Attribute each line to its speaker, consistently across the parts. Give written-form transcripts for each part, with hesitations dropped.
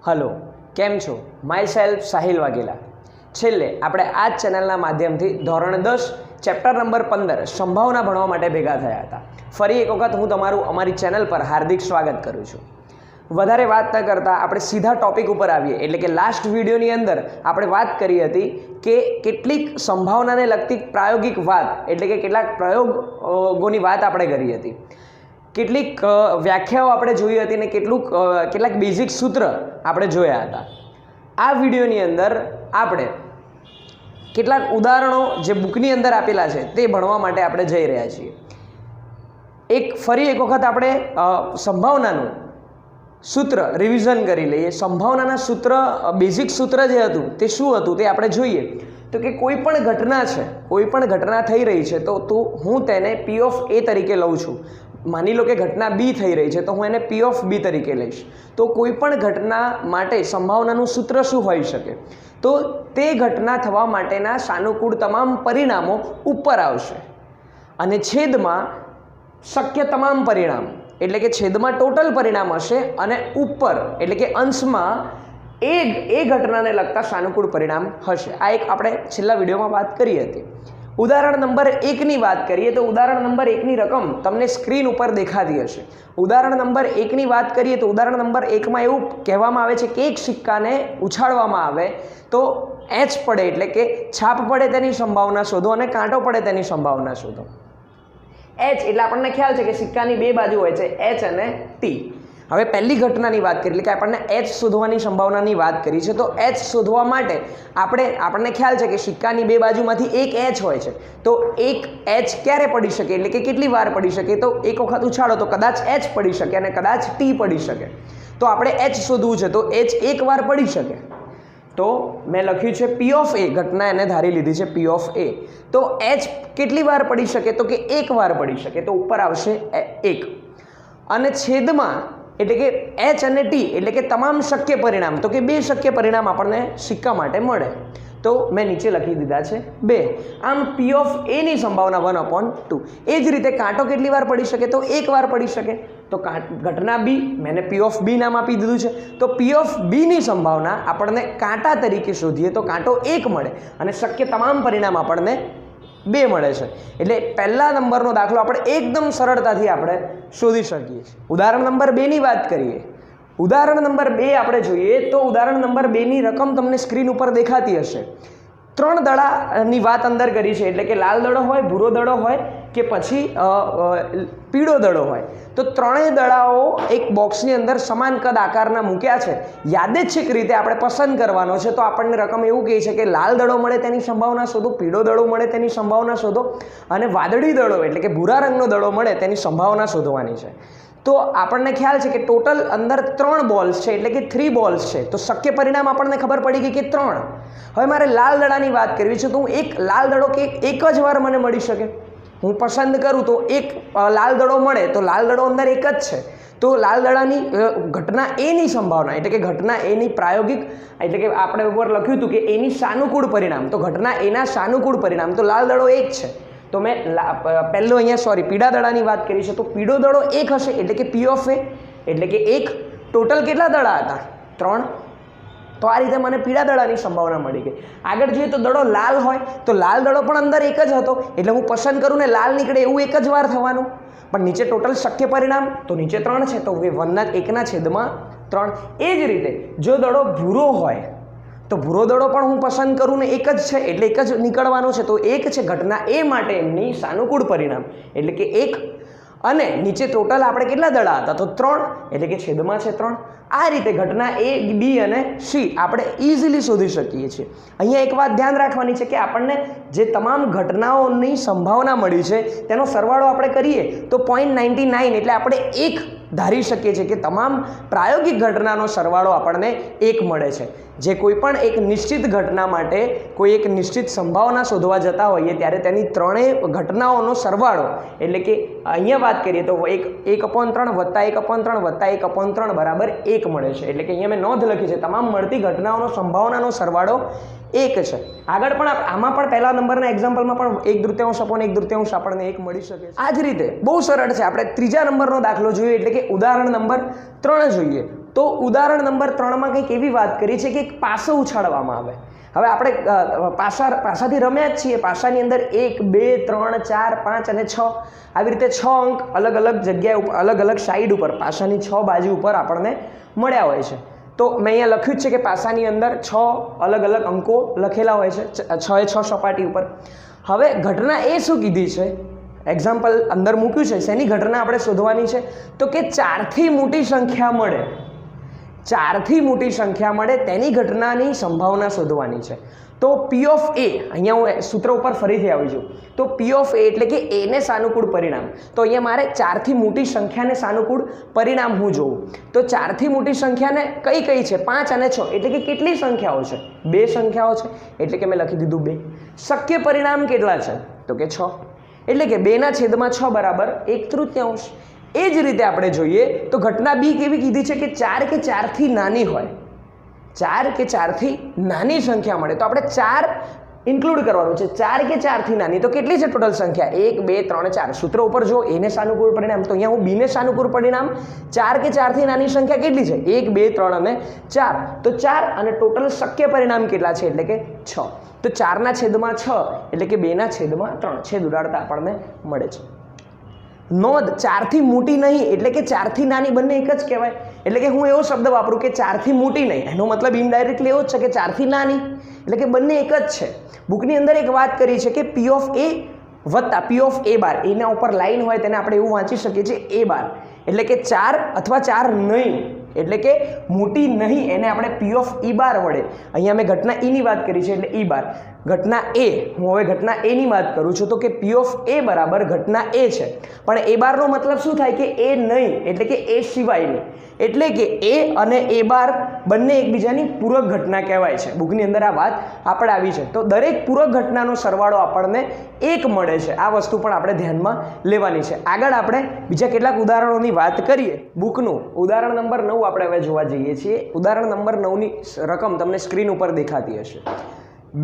Speaker 1: Hello, કેમ છો? My self Sahil Vaghela. છેલ્લે આપણે આ જ ચેનલના માધ્યમથી ધોરણ 10 ચેપ્ટર નંબર 15 સંભાવના ભણવા માટે ભેગા થયા હતા. ફરી એક વખત હું તમારું અમારી ચેનલ પર હાર્દિક સ્વાગત કરું છું. વધારે વાત ન કરતાં આપણે સીધા ટોપિક ઉપર આવીએ. એટલે કે લાસ્ટ વિડીયોની અંદર આપણે વાત કરી હતી કે કેટલીક સંભાવનાને લગતી પ્રાયોગિક વાત, એટલે કે કેટલાક પ્રયોગોની વાત આપણે કરી હતી, કેટલીક વ્યાખ્યાઓ આપણે જોઈ હતી અને કેટલાક બેઝિક સૂત્ર આપણે જોયા હતા. આ વિડીયોની અંદર આપણે કેટલાક ઉદાહરણો જે બુકની અંદર આપેલા છે તે ભણવા માટે આપણે જઈ રહ્યા છીએ. ફરી એક વખત આપણે સંભાવનાનું સૂત્ર રિવિઝન કરી લઈએ. સંભાવનાના સૂત્ર, બેઝિક સૂત્ર જે હતું તે શું હતું તે આપણે જોઈએ. તો કે કોઈ પણ ઘટના છે, કોઈ પણ ઘટના થઈ રહી છે તો હું તેને P of A તરીકે લઉં છું. માની લો કે ઘટના બી થઈ રહી છે તો હું એને P of B તરીકે લઈશ. તો કોઈ પણ ઘટના માટે સંભાવનાનું સૂત્ર શું હોઈ શકે? તો તે ઘટના થવા માટેના સાનુકૂળ તમામ પરિણામો ઉપર આવશે અને છેદમાં શક્ય તમામ પરિણામ, એટલે કે છેદમાં ટોટલ પરિણામ હશે અને ઉપર એટલે કે અંશમાં એ ઘટનાને લગતા સાનુકૂળ પરિણામ હશે. આ એક આપણે છેલ્લા વિડીયોમાં વાત કરી હતી. ઉદાહરણ નંબર 1ની વાત કરીએ તો ઉદાહરણ નંબર 1ની રકમ તમને સ્ક્રીન ઉપર દેખાતી હશે. ઉદાહરણ નંબર 1ની વાત કરીએ તો ઉદાહરણ નંબર 1માં એવું કહેવામાં આવે છે કે એક સિક્કાને ઉછાળવામાં આવે તો H પડે એટલે કે છાપ પડે તેની સંભાવના શોધો અને કાંટો પડે તેની સંભાવના શોધો. H એટલે આપણને ખ્યાલ છે કે સિક્કાની બે બાજુ હોય છે, H અને T. હવે પહેલી ઘટનાની વાત કરી, એટલે કે આપણને H શોધવાની સંભાવનાની વાત કરી છે. તો H શોધવા માટે આપણને ખ્યાલ છે કે સિક્કાની બે બાજુમાંથી એક H હોય છે. તો એક H ક્યારે પડી શકે, એટલે કે કેટલી વાર પડી શકે? તો એક વખત ઉછાળો તો કદાચ H પડી શકે અને કદાચ T પડી શકે. તો આપણે H શોધવું છે તો H એક વાર પડી શકે. તો મેં લખ્યું છે P of A, ઘટના એને ધારી લીધી છે P of A. તો H કેટલી વાર પડી શકે? તો કે એક વાર પડી શકે. તો ઉપર આવશે 1 અને છેદમાં એટલે કે H અને T એટલે કે તમામ શક્ય પરિણામ, તો કે બે શક્ય પરિણામ આપણને સિક્કા માટે મળે. તો મેં નીચે લખી દીધા છે 2. આમ P of A ની સંભાવના 1/2. એ જ રીતે કાંટો કેટલી વાર પડી શકે? તો એક વાર પડી શકે. તો ઘટના B, મેં P of B નામ આપી દીધું છે. તો P of B ની સંભાવના આપણને કાંટા તરીકે શોધીએ તો કાંટો 1 મળે અને શક્ય તમામ પરિણામ આપણને 2 મળે છે. એટલે પહેલા નંબરનો દાખલો આપણે એકદમ સરળતાથી આપણે શોધી શકીએ છીએ. ઉદાહરણ નંબર 2ની વાત કરીએ. ઉદાહરણ નંબર 2 આપણે જોઈએ તો ઉદાહરણ નંબર 2ની રકમ તમને સ્ક્રીન ઉપર દેખાતી હશે. 3 દડાની વાત અંદર કરી છે, એટલે કે લાલ દડો હોય, ભૂરો દડો હોય કે પછી પીળો દડો હોય. તો ત્રણેય દડાઓ એક બોક્સની અંદર સમાન કદ આકારના મૂક્યા છે. યાદચ્છિક રીતે આપણે પસંદ કરવાનો છે. તો આપણને રકમ એવું કહે છે કે લાલ દડો મળે તેની સંભાવના શોધો, પીળો દડો મળે તેની સંભાવના શોધો અને વાદળી દડો એટલે કે ભૂરા રંગનો દડો મળે તેની સંભાવના શોધવાની છે. તો આપણને ખ્યાલ છે કે ટોટલ અંદર 3 બોલ્સ છે, એટલે કે 3 બોલ્સ છે. તો શક્ય પરિણામ આપણને ખબર પડી ગઈ કે 3. હવે મારે લાલ દડાની વાત કરવી છે તો હું એક લાલ દડો કે એક જ વાર મને મળી શકે. હું પસંદ કરું તો એક લાલ દડો મળે તો લાલ દડો અંદર એક જ છે. તો લાલ દડાની ઘટના A ની સંભાવના એટલે કે ઘટના A ની પ્રાયોગિક એટલે કે આપણે ઉપર લખ્યું હતું કે એની સાનુકૂળ પરિણામ, તો ઘટના A ના સાનુકૂળ પરિણામ તો લાલ દડો 1 છે. તો મેં પહેલો અહીંયા પીળા દડાની વાત કરી છે. તો પીળો દડો 1 હશે એટલે કે P of A એટલે કે 1. ટોટલ કેટલા દડા હતા? 3. તો આ રીતે મને પીળા દડાની સંભાવના મળી ગઈ. આગળ જોઈએ તો દડો લાલ હોય તો લાલ દડો પણ અંદર એક જ હતો, એટલે હું પસંદ કરું ને લાલ નીકળે એવું એક જ વાર થવાનું. પણ નીચે ટોટલ શક્ય પરિણામ તો નીચે 3 છે, તો 1/3. એ જ રીતે જો દડો ભૂરો હોય તો ભૂરો દડો પણ હું પસંદ કરું ને એક જ છે એટલે એક જ નીકળવાનો છે. તો 1 છે ઘટના A માટે એમની સાનુકૂળ પરિણામ એટલે કે 1. અને નીચે ટોટલ આપણે કેટલા દડા હતા? તો 3 એટલે કે છેદમાં છે 3. આ રીતે ઘટના A, B અને C આપણે ઇઝીલી શોધી શકીએ છીએ. અહીંયા એક વાત ધ્યાન રાખવાની છે કે આપણને જે તમામ ઘટનાઓની સંભાવના મળી છે તેનો સરવાળો આપણે કરીએ તો 0.99 એટલે આપણે 1 ધારી શકીએ છીએ કે તમામ પ્રાયોગિક ઘટનાનો સરવાળો આપણને 1 મળે છે. જે કોઈ પણ એક નિશ્ચિત ઘટના માટે કોઈ એક નિશ્ચિત સંભાવના શોધવા જતા હોઈએ ત્યારે તેની ત્રણેય ઘટનાઓનો સરવાળો એટલે કે અહીંયા વાત કરીએ તો 1/3 વત્તા 1/3 વત્તા 1/3 બરાબર 1 મળે છે. એટલે કે અહીંયા મેં નોંધ લખી છે તમામ મળતી ઘટનાઓનો સંભાવનાનો સરવાળો 1 છે. આગળ પણ આમાં પણ પહેલા નંબરના એક્ઝામ્પલમાં પણ 1/3 અપોન 1/3 આપણને 1 મળી શકે છે. આ જ રીતે બહુ સરળ છે. આપણે ત્રીજા નંબરનો દાખલો જોઈએ એટલે કે ઉદાહરણ નંબર 3 જોઈએ. તો ઉદાહરણ નંબર 3માં કંઈક એવી વાત કરી છે કે એક પાસો ઉછાળવામાં આવે. હવે આપણે પાસાથી રમ્યા જ છીએ. પાસાની અંદર 1 2 3 4 5 અને 6 આવી રીતે 6 અંક અલગ અલગ જગ્યાએ ઉપર અલગ અલગ સાઈડ ઉપર પાસાની 6 બાજુ ઉપર આપણને મળ્યા હોય છે. તો મેં અહીંયા લખ્યું જ છે કે પાસાની અંદર 6 અલગ અલગ અંકો લખેલા હોય છે, 6 એ 6 સપાટી ઉપર. હવે ઘટના એ શું કીધી છે, એક્ઝામ્પલ અંદર મૂક્યું છે, શેની ઘટના આપણે શોધવાની છે, તો કે 4થી મોટી સંખ્યા મળે, 4થી મોટી સંખ્યા મળે તેની ઘટનાની સંભાવના શોધવાની છે. તો P of A, અહીંયા હું સૂત્ર ઉપર ફરીથી આવી છું, તો P of A એટલે કે A ને સાનુકૂળ પરિણામ. તો અહીંયા મારે 4થી મોટી સંખ્યાને સાનુકૂળ પરિણામ હું જોઉં. તો 4થી મોટી સંખ્યાને કઈ કઈ છે, 5 અને 6, એટલે કે કેટલી સંખ્યાઓ છે, 2 સંખ્યાઓ છે, એટલે કે મેં લખી દીધું 2. શક્ય પરિણામ કેટલા છે, તો કે 6, એટલે કે 2/6 બરાબર 1/3. એ જ રીતે આપણે જોઈએ તો ઘટના બી કેવી કીધી છે કે 4 કે 4થી નાની હોય, 4 કે 4થી નાની સંખ્યા મળે. તો આપણે 4 ઇન્ક્લુડ કરવાનું છે, 4 કે 4થી નાની. તો કેટલી છે ટોટલ સંખ્યા, 1 2 3 4. સૂત્ર ઉપર જો A ને સાનુકૂળ પરિણામ, તો અહીંયા હું B ને સાનુકૂળ પરિણામ, 4 કે 4થી નાની સંખ્યા કેટલી છે, 1 2 3 અને 4. તો 4 અને ટોટલ શક્ય પરિણામ કેટલા છે, એટલે કે 6. તો 4/6 એટલે કે 2/3 છેદ ઉડાડતા આપણને મળે છે. નોંધ, 4થી મોટી નહીં એટલે કે 4થી નાની બંને એક જ કહેવાય. એટલે કે હું એવો શબ્દ વાપરું કે 4થી મોટી નહીં, એનો મતલબ ઇનડાયરેક્ટલી એવો જ છે કે 4થી નાની, એટલે કે બંને એક જ છે. બુકની અંદર એક વાત કરી છે કે P of A વત્તા P of A બાર, એના ઉપર લાઈન હોય તેને આપણે એવું વાંચી શકીએ છીએ A બાર, એટલે કે 4 અથવા 4 નહીં, એટલે કે મોટી નહીં, એને આપણે P of E બાર વડે, અહીંયા મેં ઘટના E ની વાત કરી છે એટલે E બાર, ઘટના A, હું હવે ઘટના A ની વાત કરું છું, તો કે P of A બરાબર ઘટના A છે. પણ A બારનો મતલબ શું થાય કે A નહીં, એટલે કે A સિવાયની, એટલે કે A અને A બાર બંને એકબીજાની પૂરક ઘટના કહેવાય છે. બુકની અંદર આ વાત આપણે આવી છે. તો દરેક પૂરક ઘટનાનો સરવાળો આપણને 1 મળે છે. આ વસ્તુ પણ આપણે ધ્યાનમાં લેવાની છે. આગળ આપણે બીજા કેટલાક ઉદાહરણોની વાત કરીએ. બુકનું ઉદાહરણ નંબર 9 આપણે હવે જોવા જઈએ છીએ. ઉદાહરણ નંબર 9ની રકમ તમને સ્ક્રીન ઉપર દેખાતી હશે.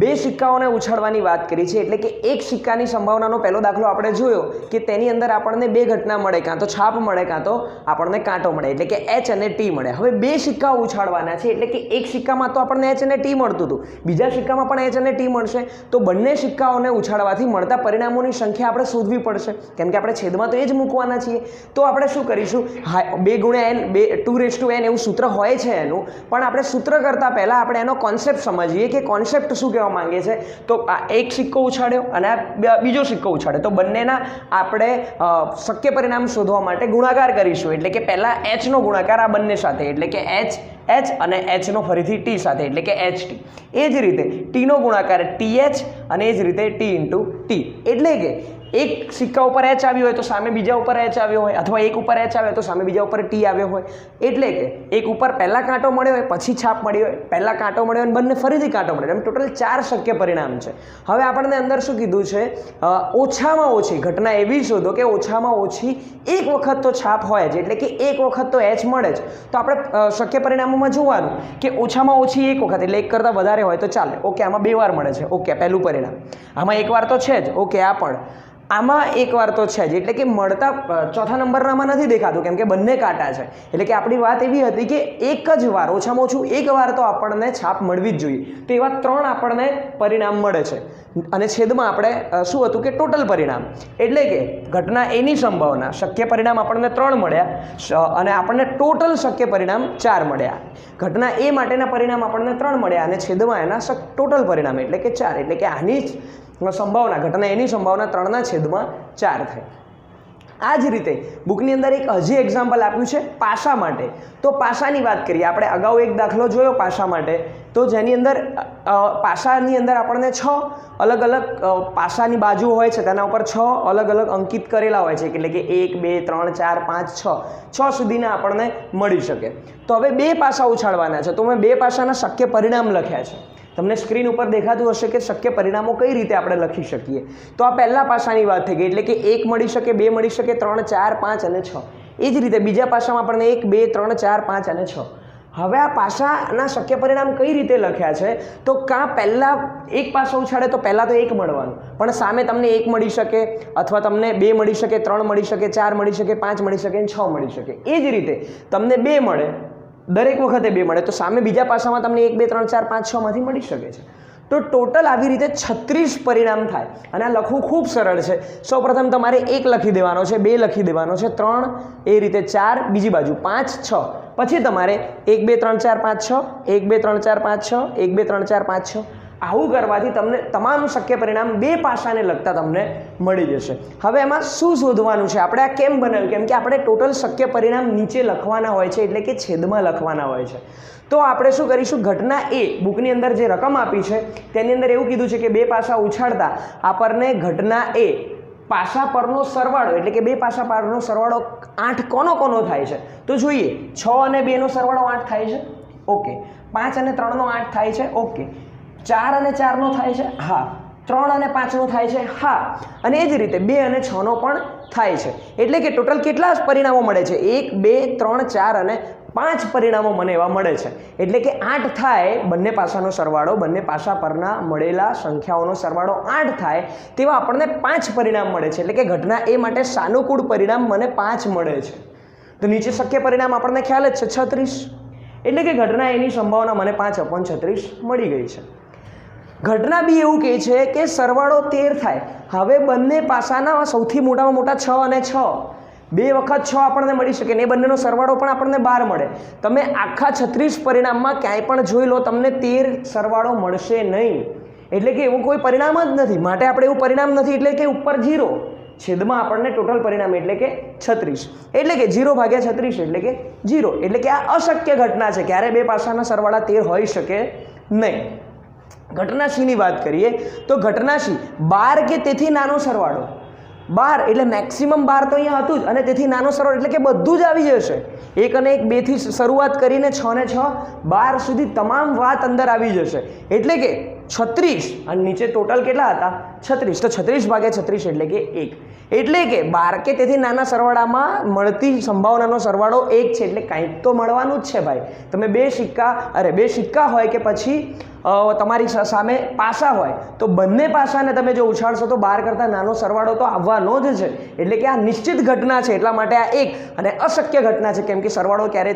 Speaker 1: 2 સિક્કાઓને ઉછાળવાની વાત કરી છે, એટલે કે એક સિક્કાની સંભાવનાનો પહેલો દાખલો આપણે જોયો કે તેની અંદર આપણને 2 ઘટના મળે, કાં તો છાપ મળે કાં તો આપણને કાંટો મળે, એટલે કે H અને T મળે. હવે 2 સિક્કાઓ ઉછાળવાના છે, એટલે કે એક સિક્કામાં તો આપણને H અને T મળતું હતું, બીજા સિક્કામાં પણ H અને T મળશે. તો બંને સિક્કાઓને ઉછાળવાથી મળતા પરિણામોની સંખ્યા આપણે શોધવી પડશે, કેમ કે આપણે છેદમાં તો એ જ મૂકવાના છીએ. તો આપણે શું કરીશું, 2 × n 2/n એવું સૂત્ર હોય છે એનું, પણ આપણે સૂત્ર કરતાં પહેલાં આપણે એનો કોન્સેપ્ટ સમજીએ કે કોન્સેપ્ટ શું કહેવા માંગે છે. તો આ એક સિક્કો ઉછાળ્યો અને આ બીજો સિક્કો ઉછાળ્યો, તો બંનેના આપણે શક્ય પરિણામ શોધવા માટે ગુણાકાર કરીશું, એટલે કે પહેલા H નો ગુણાકાર આ બંને સાથે, એટલે કે H અને H નો ફરીથી T સાથે, એટલે કે HT. એ જ રીતે T નો ગુણાકાર TH અને એ જ રીતે T × T, એટલે કે એક સિક્કા ઉપર H આવ્યો હોય તો સામે બીજા ઉપર H આવ્યો હોય, અથવા એક ઉપર H આવ્યો તો સામે બીજા ઉપર T આવ્યો હોય. એટલે કે એક ઉપર પહેલાં કાંટો મળ્યો હોય પછી છાપ મળી હોય, પહેલાં કાંટો મળ્યો હોય બંને ફરીથી કાંટો મળ્યો, એમ ટોટલ 4 શક્ય પરિણામ છે. હવે આપણને અંદર શું કીધું છે, ઓછામાં ઓછી ઘટના એવી શોધો કે ઓછામાં ઓછી એક વખત તો છાપ હોય જ, એટલે કે એક વખત તો H મળે જ. તો આપણે શક્ય પરિણામોમાં જોવાનું કે ઓછામાં ઓછી એક વખત, એટલે એક કરતાં વધારે હોય તો ચાલે, ઓકે આમાં 2 વાર મળે છે, ઓકે પહેલું પરિણામ. આમાં 1 વાર તો છે જ, ઓકે આ પણ આમાં 1 વાર તો છે જ, એટલે કે મળતા ચોથા નંબરનામાં નથી દેખાતું કેમ કે બંને કાંટા છે. એટલે કે આપણી વાત એવી હતી કે એક જ વાર, ઓછામાં ઓછું 1 વાર તો આપણને છાપ મળવી જ જોઈએ. તો એવા 3 આપણને પરિણામ મળે છે, અને છેદમાં આપણે શું હતું કે ટોટલ પરિણામ, એટલે કે ઘટના એની સંભાવના શક્ય પરિણામ આપણને 3 મળ્યા અને આપણને ટોટલ શક્ય પરિણામ 4 મળ્યા. ઘટના એ માટેના પરિણામ આપણને 3 મળ્યા અને છેદમાં એના ટોટલ પરિણામ એટલે કે 4, એટલે કે આની સંભાવના, ઘટના એની સંભાવના 3/4 થાય. આ જ રીતે બુકની અંદર એક હજી એક્ઝામ્પલ આપ્યું છે પાસા માટે. તો પાસાની વાત કરીએ આપણે. અગાઉ એક દાખલો જોયો પાસા માટે, તો જેની અંદર પાસાની અંદર આપણને 6 અલગ અલગ પાસાની બાજુ હોય છે, તેના ઉપર 6 અલગ અલગ અંકિત કરેલા હોય છે, એટલે કે 1 2 3 4 5 6 સુધીના આપણને મળી શકે. તો હવે 2 પાસા ઉછાળવાના છે, તો મેં 2 પાસાના શક્ય પરિણામ લખ્યા છે. તમને સ્ક્રીન ઉપર દેખાતું હશે કે શક્ય પરિણામો કઈ રીતે આપણે લખી શકીએ. તો આ પહેલા પાસાની વાત થઈ ગઈ, એટલે કે 1 મળી શકે, 2 મળી શકે, 3 4 5 અને 6. એ જ રીતે બીજા પાસામાં આપણને 1 2 3 4 5 અને 6. હવે આ પાસાના શક્ય પરિણામ કઈ રીતે લખ્યા છે, તો કાં પહેલાં એક પાસો ઉછાળે તો પહેલાં તો 1 મળવાનું, પણ સામે તમને 1 મળી શકે, અથવા તમને 2 મળી શકે, 3 મળી શકે, 4 મળી શકે, 5 મળી શકે, 6 મળી શકે. એ જ રીતે તમને 2 મળે દરેક વખતે 2 મળે તો સામે બીજા પાસામાં તમને 1 2 3 4 5 6 માંથી મળી શકે છે. તો ટોટલ આવી રીતે 36 પરિણામ થાય. અને આ લખવું ખૂબ સરળ છે. સૌપ્રથમ તમારે 1 લખી દેવાનો છે, 2 લખી દેવાનો છે, 3 એ રીતે 4 બીજી બાજુ 5 6 પછી તમારે 1 2 3 4 5 6 1 2 3 4 5 6 1 2 3 4 5 6 આવું કરવાથી તમને તમામ શક્ય પરિણામ 2 પાસાને લગતા તમને મળી જશે. હવે એમાં શું શોધવાનું છે? આપણે આ કેમ બનાવ્યું? કેમ કે આપણે ટોટલ શક્ય પરિણામ નીચે લખવાના હોય છે, એટલે કે છેદમાં લખવાના હોય છે. તો આપણે શું કરીશું? ઘટના એ બુકની અંદર જે રકમ આપી છે તેની અંદર એવું કીધું છે કે 2 પાસા ઉછાળતા આપણને ઘટના એ પાસા પરનો સરવાળો એટલે કે 2 પાસા પરનો સરવાળો 8 કોનો થાય છે? તો જોઈએ 6 અને 2 નો સરવાળો 8 થાય છે. ઓકે. 5 અને 3 નો 8 થાય છે. ઓકે. 4 અને 4 નો થાય છે. હા. 3 અને 5 નો થાય છે. હા. અને એ જ રીતે 2 અને 6 નો પણ થાય છે. એટલે કે ટોટલ કેટલા પરિણામો મળે છે? 1 2 3 4 અને 5 પરિણામો મને એવા મળે છે. એટલે કે 8 થાય બંને પાસાનો સરવાળો, બંને પાસા પરના મળેલા સંખ્યાઓનો સરવાળો 8 થાય તેવા આપણને 5 પરિણામ મળે છે. એટલે કે ઘટના એ માટે સાનુકૂળ પરિણામ મને 5 મળે છે. તો નીચે શક્ય પરિણામ આપણને ખ્યાલ જ છે 36. એટલે કે ઘટના એની સંભાવના મને 5/36 મળી ગઈ છે. ઘટના બી એવું કહે છે કે સરવાળો 13 થાય. હવે બંને પાસાના સૌથી મોટામાં મોટા 6 અને 6 2 વખત 6 આપણને મળી શકે ને એ બંનેનો સરવાળો પણ આપણને 12 મળે. તમે આખા 36 પરિણામમાં ક્યાંય પણ જોઈ લો તમને 13 સરવાળો મળશે નહીં. એટલે કે એવું કોઈ પરિણામ જ નથી. માટે આપણે એવું પરિણામ નથી એટલે કે ઉપર 0 છેદમાં આપણને ટોટલ પરિણામ એટલે કે 36 એટલે કે 0/36 એટલે કે 0. એટલે કે આ અશક્ય ઘટના છે. ક્યારે 2 પાસાના સરવાળા 13 હોઈ શકે નહીં. ઘટના C ની વાત કરીએ તો ઘટના C 12 કે તેથી નાનો સરવાળો 12 એટલે મેક્સિમમ 12 તો અહીંયા હતું જ અને તેથી નાનો સરવાળો એટલે કે બધું જ આવી જશે. 1 અને 1 2 થી શરૂઆત કરીને 6 ને 6 12 સુધી તમામ વાત અંદર આવી જશે. એટલે કે 36 અને નીચે ટોટલ કેટલા હતા? 36. તો 36/36 એટલે કે 1. એટલે કે 12 કે તેથી નાના સરવાળામાં મળતી સંભાવનાનો સરવાળો 1 છે. એટલે કંઈક તો મળવાનું જ છે ભાઈ. તમે 2 સિક્કા હોય કે પછી તમારી સામે પાસા હોય તો બંને પાસાને તમે જો ઉછાળશો તો 12 કરતાં નાનો સરવાળો તો આવવાનો જ છે. એટલે કે આ નિશ્ચિત ઘટના છે. એટલા માટે આ 1 અને અશક્ય ઘટના છે. કેમ કે સરવાળો ક્યારે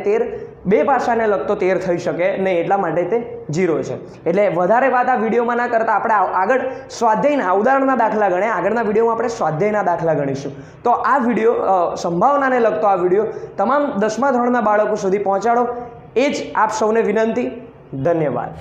Speaker 1: 2 પાસાને લગતો 13 થઈ શકે નહીં. એટલા માટે તે 0 છે. એટલે વધારે વાત આ વિડીયોમાં ના કરતા આપણે આગળ સ્વાધ્યાયના ઉદાહરણના દાખલા ગણ્યા. આગળના વિડીયોમાં આપણે સ્વાધ્યાયના દાખલા ગણીશું. તો આ વિડીયો સંભાવનાને લગતો આ વિડીયો તમામ 10મા ધોરણના બાળકો સુધી પહોંચાડો એ જ આપ સૌને વિનંતી. ધન્યવાદ.